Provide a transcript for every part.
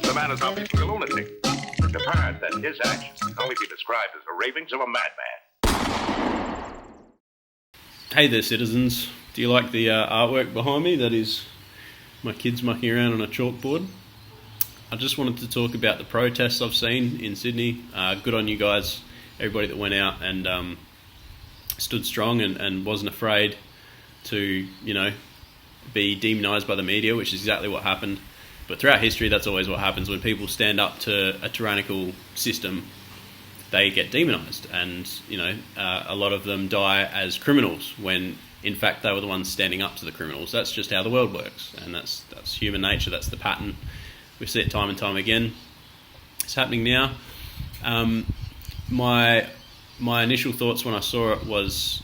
The man is obviously a lunatic. It's apparent that his actions can only be described as the ravings of a madman. Hey there, citizens. Do you like the artwork behind me? That is my kids mucking around on a chalkboard. I just wanted to talk about the protests I've seen in Sydney. Good on you guys, everybody that went out and stood strong and wasn't afraid to, be demonised by the media, which is exactly what happened. But throughout history, that's always what happens. When people stand up to a tyrannical system, they get demonised, and a lot of them die as criminals when in fact they were the ones standing up to the criminals. That's just how the world works, and that's human nature. That's the pattern. We see it time and time again. It's happening now. My initial thoughts when I saw it was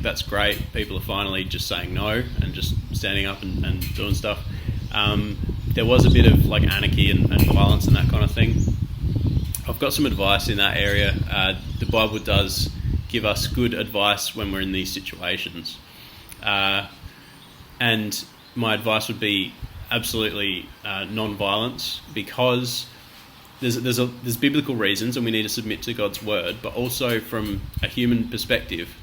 that's great. People are finally just saying no and just standing up and doing stuff. There was a bit of anarchy and violence and that kind of thing. I've got some advice in that area. The Bible does give us good advice when we're in these situations. And my advice would be absolutely non-violence, because there's biblical reasons and we need to submit to God's word, but also from a human perspective,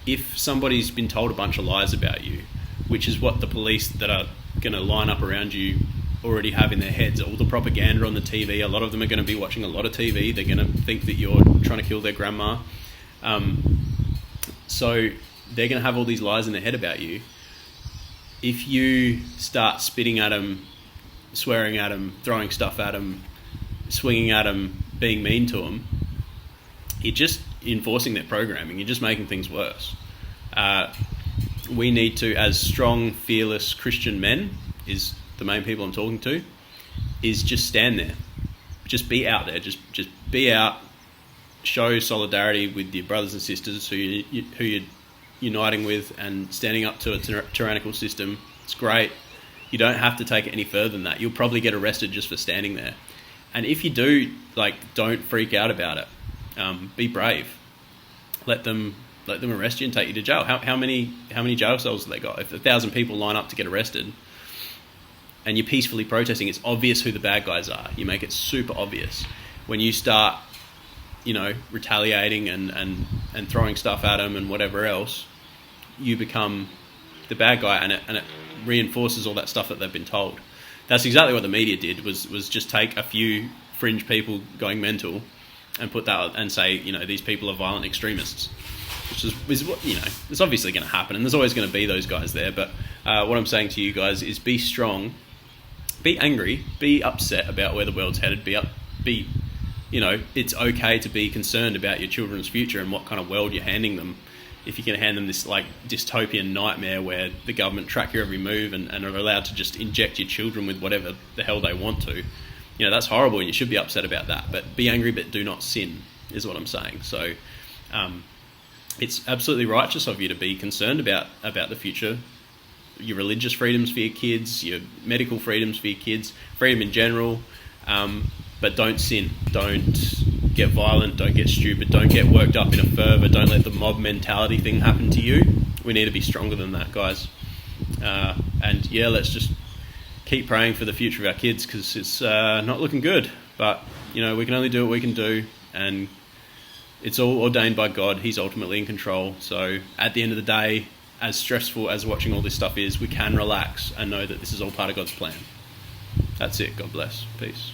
if somebody's been told a bunch of lies about you, which is what the police that are going to line up around you already have in their heads, all the propaganda on the TV, a lot of them are going to be watching a lot of TV, they're going to think that you're trying to kill their grandma. So they're going to have all these lies in their head about you. If you start spitting at them, swearing at them, throwing stuff at them, swinging at them, being mean to them, you're just enforcing their programming. You're just making things worse. We need to, as strong, fearless Christian men, is the main people I'm talking to, is just stand there. Just be out there. Just be out. Show solidarity with your brothers and sisters who you're uniting with and standing up to a tyrannical system. It's great. You don't have to take it any further than that. You'll probably get arrested just for standing there. And if you do, don't freak out about it. Be brave. Let them arrest you and take you to jail. How many jail cells have they got? If 1,000 people line up to get arrested and you're peacefully protesting, it's obvious who the bad guys are. You make it super obvious. When you start, retaliating and throwing stuff at them and whatever else, you become the bad guy, and it reinforces all that stuff that they've been told. That's exactly what the media did, was just take a few fringe people going mental and put that and say, these people are violent extremists, which is what, it's obviously going to happen, and there's always going to be those guys there. But what I'm saying to you guys is be strong, be angry, be upset about where the world's headed, it's okay to be concerned about your children's future and what kind of world you're handing them. If you're going to hand them this dystopian nightmare where the government track your every move and are allowed to just inject your children with whatever the hell they want to, that's horrible, and you should be upset about that. But be angry, but do not sin, is what I'm saying. So it's absolutely righteous of you to be concerned about the future, your religious freedoms for your kids, your medical freedoms for your kids, freedom in general. But don't sin, don't get violent, don't get stupid, don't get worked up in a fervour, don't let the mob mentality thing happen to you. We need to be stronger than that, guys. Let's just keep praying for the future of our kids, because it's not looking good. But, we can only do what we can do, and it's all ordained by God. He's ultimately in control. So at the end of the day, as stressful as watching all this stuff is, we can relax and know that this is all part of God's plan. That's it. God bless. Peace.